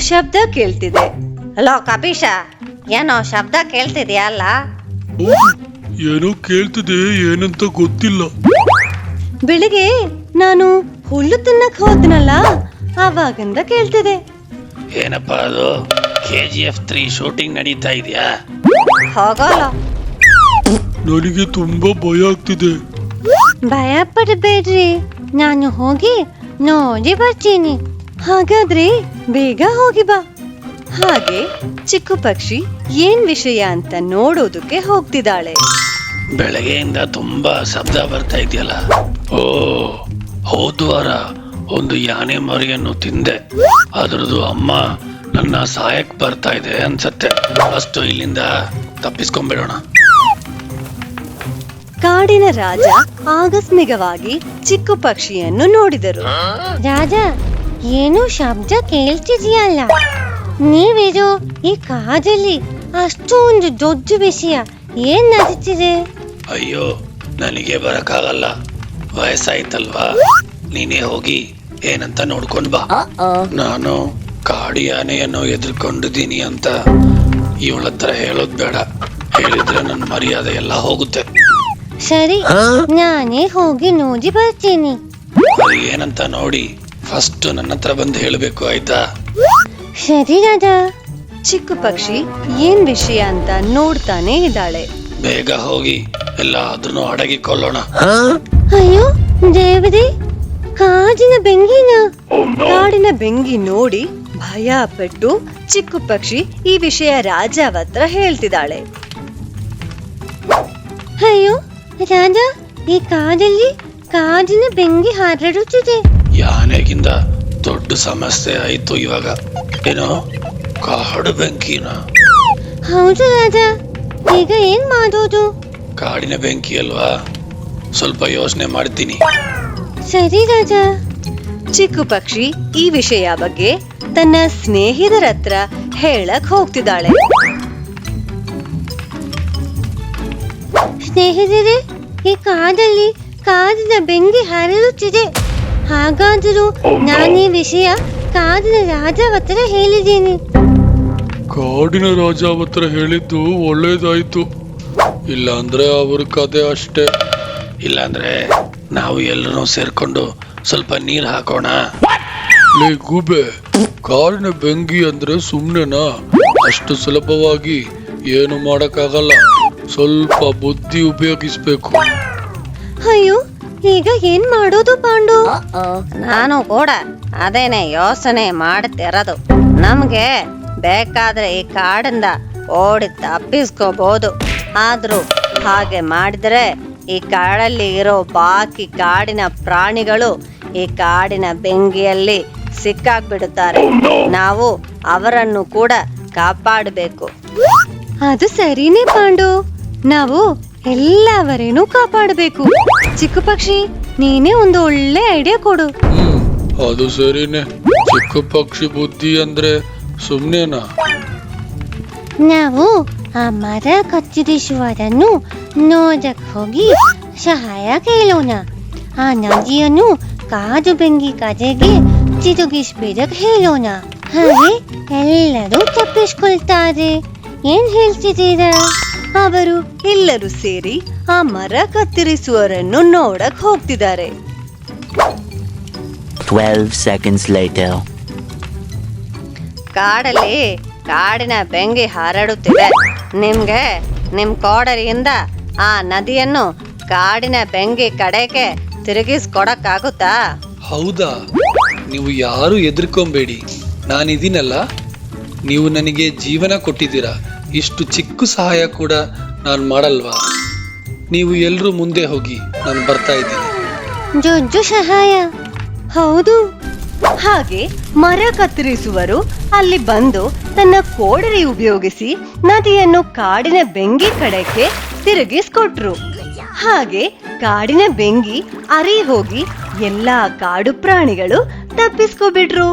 ಶಬ್ದ ಕೇಳ್ತಿದೆ. ಹಲೋ ಕಪೀಶ, ಏನೋ ಶಬ್ದ ಕೇಳ್ತಿದ್ಯಾ? ಅಲ್ಲ ಏನೋ ಕೇಳ್ತಿದೆ, ಏನಂತ ಗೊತ್ತಿಲ್ಲ. ಬೆಳಿಗ್ಗೆ ನಾನು ಹುಲ್ಲು ತಿನ್ನಕ್ ಹೋದ್ನಲ್ಲ, ಆವಾಗಿಂದ ಕೇಳ್ತಿದೆ. ಏನಪ್ಪ ಅದು? KGF 3 ಶೂಟಿಂಗ್ ನಡೀತಾ ಇದೆಯಾ? ಹೋಗಲ್ಲ. ನನಗೆ ತುಂಬಾ ಭಯ ಆಗ್ತಿದೆ. ಭಯ ಪಡಬೇಡ್ರಿ, ನಾನು ಹೋಗಿ ನೋಡಿ ಬರ್ತೀನಿ. ಹಾಗಾದ್ರೆ ಬೇಗ ಹೋಗಿ ಬಾ. ಹಾಗೆ ಚಿಕ್ಕು ಪಕ್ಷಿ ಏನ್ ವಿಷಯ ಅಂತ ನೋಡೋದಕ್ಕೆ ಹೋಗ್ತಿದ್ದಾಳೆ. ಬೆಳಗ್ಗೆಯಿಂದ ತುಂಬಾ ಶಬ್ದ ಬರ್ತಾ ಇದೆಯಲ್ಲ. ಓ, ಹೋದ್ವಾರ ಒಂದು ಯಾನೆ ಮರಿಯನ್ನು ತಿಂದೆ. ಅದ್ರದ್ದು ಅಮ್ಮ ನನ್ನ ಸಹಾಯಕ್ ಬರ್ತಾ ಇದೆ ಅನ್ಸತ್ತೆ. ಅಷ್ಟು ಇಲ್ಲಿಂದ ತಪ್ಪಿಸ್ಕೊಂಡ್ಬಿಡೋಣ. ಕಾಡಿನ ರಾಜ ಆಕಸ್ಮಿಕವಾಗಿ ಚಿಕ್ಕು ಪಕ್ಷಿಯನ್ನು ನೋಡಿದರು. ರಾಜ, ಏನೋ ಶಬ್ದ ಕೇಳ್ತಿದೆಯಲ್ಲ, ನೀವಿದು ಈ ಕಾಡಲ್ಲಿ ಅಷ್ಟೊಂದು ದೊಡ್ಡ ವಿಷಯ ಏನ್ ನಡೀತಿದೆ? ಅಯ್ಯೋ, ನನಗೆ ಬರಕ್ಕಾಗಲ್ಲ, ವಯಸ್ಸಾಯ್ತಲ್ವಾ. ನೀನೇ ಹೋಗಿ ಏನಂತ ನೋಡ್ಕೊಂಡ್ ಬಾ. ನಾನು ಕಾಡು ಯಾನೆಯನ್ನು ಎದುರ್ಕೊಂಡಿದ್ದೀನಿ ಅಂತ ಇವಳ ಹತ್ರ ಹೇಳೋದ್ ಬೇಡ. ಹೇಳಿದ್ರೆ ನನ್ನ ಮರ್ಯಾದೆ ಎಲ್ಲ ಹೋಗುತ್ತೆ. ಸರಿ, ನಾನೇ ಹೋಗಿ ನೋಡಿ ಬರ್ತೀನಿ. ಅದು ಏನಂತ ನೋಡಿ ಫಸ್ಟ್ ನನ್ನ ಹತ್ರ ಬಂದು ಹೇಳಬೇಕು, ಆಯ್ತಾ? ಸರಿ ರಾಜ. ಚಿಕ್ಕು ಪಕ್ಷಿ ಏನ್ ವಿಷಯ ಅಂತ ನೋಡ್ತಾನೆ ಇದ್ದಾಳೆ. ಬೇಗ ಹೋಗಿ ಎಲ್ಲಾದ್ರೂ ಅಡಗಿಕೊಳ್ಳೋಣ. ಅಯ್ಯೋ ದೇವರೇ, ಕಾಡಿನ ಬೆಂಗಿನ! ಕಾಡಿನ ಬೆಂಕಿ ನೋಡಿ ಭಯ ಪಟ್ಟು ಚಿಕ್ಕು ಪಕ್ಷಿ ಈ ವಿಷಯ ರಾಜ ಹತ್ರ ಹೇಳ್ತಿದ್ದಾಳೆ. ಅಯ್ಯೋ ರಾಜ, ಈ ಕಾಡಲ್ಲಿ ಕಾಡಿನ ಬೆಂಕಿ ಹರಡುತ್ತಿದೆ. ಯಾನೆಗಿಂತ ದೊಡ್ಡ ಸಮಸ್ಯೆ ಆಯ್ತು ಇವಾಗ. ಏನೋ ಕಾಡು ಬೆಂಕಿನ? ಹೌದು ರಾಜ, ಈಗ ಏನ್ ಮಾಡೋದು? ಕಾಡಿನ ಬೆಂಕಿ ಅಲ್ವಾ, ಸ್ವಲ್ಪ ಯೋಚನೆ ಮಾಡ್ತೀನಿ. ಸರಿ ರಾಜ. ಚಿಕ್ಕು ಪಕ್ಷಿ ಈ ವಿಷಯ ಬಗ್ಗೆ ತನ್ನ ಸ್ನೇಹಿತರ ಹತ್ರ ಹೇಳಕ್ ಹೋಗ್ತಿದ್ದಾಳೆ. ಸ್ನೇಹಿತರೆ, ಈ ಕಾಡಲ್ಲಿ ಕಾಡಿನ ಬೆಂಕಿ ಹರಡುತ್ತಿದೆ. ಹಾಗಾದರೂ ನಾನು ಈ ವಿಷಯ ಕಾಡಿನ ರಾಜ ಹತ್ರ ಹೇಳಿದ್ದೀನಿ. ಕಾಡಿನ ರಾಜ ಹತ್ರ ಹೇಳಿದ್ದು ಒಳ್ಳೇದಾಯ್ತು. ಇಲ್ಲಾಂದ್ರೆ ಅವ್ರ ಕತೆ ಅಷ್ಟೇ. ಇಲ್ಲಾಂದ್ರೆ ನಾವು ಎಲ್ಲರೂ ಸೇರ್ಕೊಂಡು ಸ್ವಲ್ಪ ನೀರ್ ಹಾಕೋಣ. ಲೇ ಗೂಬೆ, ಕಾಡಿನ ಬೆಂಕಿ ಅಂದ್ರೆ ಸುಮ್ನೆನಾ? ಅಷ್ಟು ಸುಲಭವಾಗಿ ಏನು ಮಾಡಕ್ಕಾಗಲ್ಲ. ಸ್ವಲ್ಪ ಬುದ್ಧಿ ಉಪಯೋಗಿಸ್ಬೇಕು. ಅಯ್ಯೋ, ಈಗ ಏನ್ ಮಾಡೋದು ಪಾಂಡು? ನಾನು ಕೂಡ ಅದೇನೆ ಯೋಚನೆ ಮಾಡ್ತಿರೋದು. ನಮ್ಗೆ ಬೇಕಾದ್ರೆ ಈ ಕಾಡಿಂದ ಓಡಿ ತಪ್ಪಿಸ್ಕೋಬಹುದು. ಆದ್ರೂ ಹಾಗೆ ಮಾಡಿದ್ರೆ ಈ ಕಾಡಲ್ಲಿ ಇರೋ ಬಾಕಿ ಕಾಡಿನ ಪ್ರಾಣಿಗಳು ಈ ಕಾಡಿನ ಬೆಂಕಿಯಲ್ಲಿ ಸಿಕ್ಕಾಕ್ಬಿಡುತ್ತಾರೆ. ನಾವು ಅವರನ್ನು ಕೂಡ ಕಾಪಾಡಬೇಕು. ಅದು ಸರಿನೇ ಪಾಂಡು, ನಾವು ಎಲ್ಲವರೇನು ಕಾಪಾಡಬೇಕು. ಚಿಕ್ಕು ಪಕ್ಷಿ, ನೀನೇ ಒಂದು ಒಳ್ಳೆ ಐಡಿಯಾ ಕೊಡು. ಅದು ಸರಿನೇ. ಚಿಕ್ಕ ಪಕ್ಷಿ ಬುದ್ಧಿ ಅಂದ್ರೆ ಸುಮ್ನೆನಾ? ನಾವು ಆ ಮರ ಕತ್ತರಿಸುವುದನ್ನು ನೋಡಕ್ ಹೋಗಿ ಸಹಾಯ ಕೇಳೋಣ. ಆ ನದಿಯನ್ನು ಕಾಡು ಬೆಂಕಿ ಕಡೆಗೆ ತಿರುಗಿಸ್ಬಿಡಕ್ ಹೇಳೋಣ. ಹಾಗೆ ಎಲ್ಲರೂ ತಪ್ಪಿಸ್ಕೊಳ್ತಾರೆ. ಏನ್ ಹೇಳ್ತಿದ್ದೀರಾ? ಅವರು ಎಲ್ಲರೂ ಸೇರಿ ಆ ಮರ ಕತ್ತರಿಸುವವರನ್ನು ನೋಡಕ್ ಹೋಗ್ತಿದ್ದಾರೆ. 12 seconds later. ಕಾಡಲ್ಲಿ ಕಾಡಿನ ಬೆಂಕಿ ಹರಡುತ್ತಿದೆ. ನಿಮ್ಗೆ ನಿಮ್ ಕೋಡರಿಯಿಂದ ಆ ನದಿಯನ್ನು ಕಾಡಿನ ಬೆಂಕಿ ಕಡೆಗೆ ತಿರುಗಿಸ್ಕೊಡಕ್ಕಾಗುತ್ತಾ? ಹೌದಾ? ನೀವು ಯಾರು ಹೆದರ್ಕೊಂಬೇಡಿ, ನಾನಿದ್ದೀನಲ್ಲ. ನೀವು ನನಗೆ ಜೀವನ ಕೊಟ್ಟಿದ್ದೀರಾ. ಇಷ್ಟು ಚಿಕ್ಕ ಸಹಾಯ ಕೂಡ ನಾನು ಮಾಡಲ್ವಾ? ನೀವು ಎಲ್ಲರೂ ಮುಂದೆ ಹೋಗಿ, ನಾನು ಬರ್ತಾ ಇದ್ದೀನಿ. ಜೊಜ್ಜು ಸಹಾಯ? ಹೌದು. ಹಾಗೆ ಮರ ಕತ್ತರಿಸುವರು ಅಲ್ಲಿ ಬಂದು ತನ್ನ ಕೋಡರಿ ಉಪಯೋಗಿಸಿ ನದಿಯನ್ನು ಕಾಡಿನ ಬೆಂಕಿ ಕಡೆಗೆ ತಿರುಗಿಸ್ಕೊಟ್ರು. ಹಾಗೆ ಕಾಡಿನ ಬೆಂಕಿ ಅರಿ ಹೋಗಿ ಎಲ್ಲಾ ಕಾಡು ಪ್ರಾಣಿಗಳು ತಪ್ಪಿಸ್ಕೊಬಿಟ್ರು.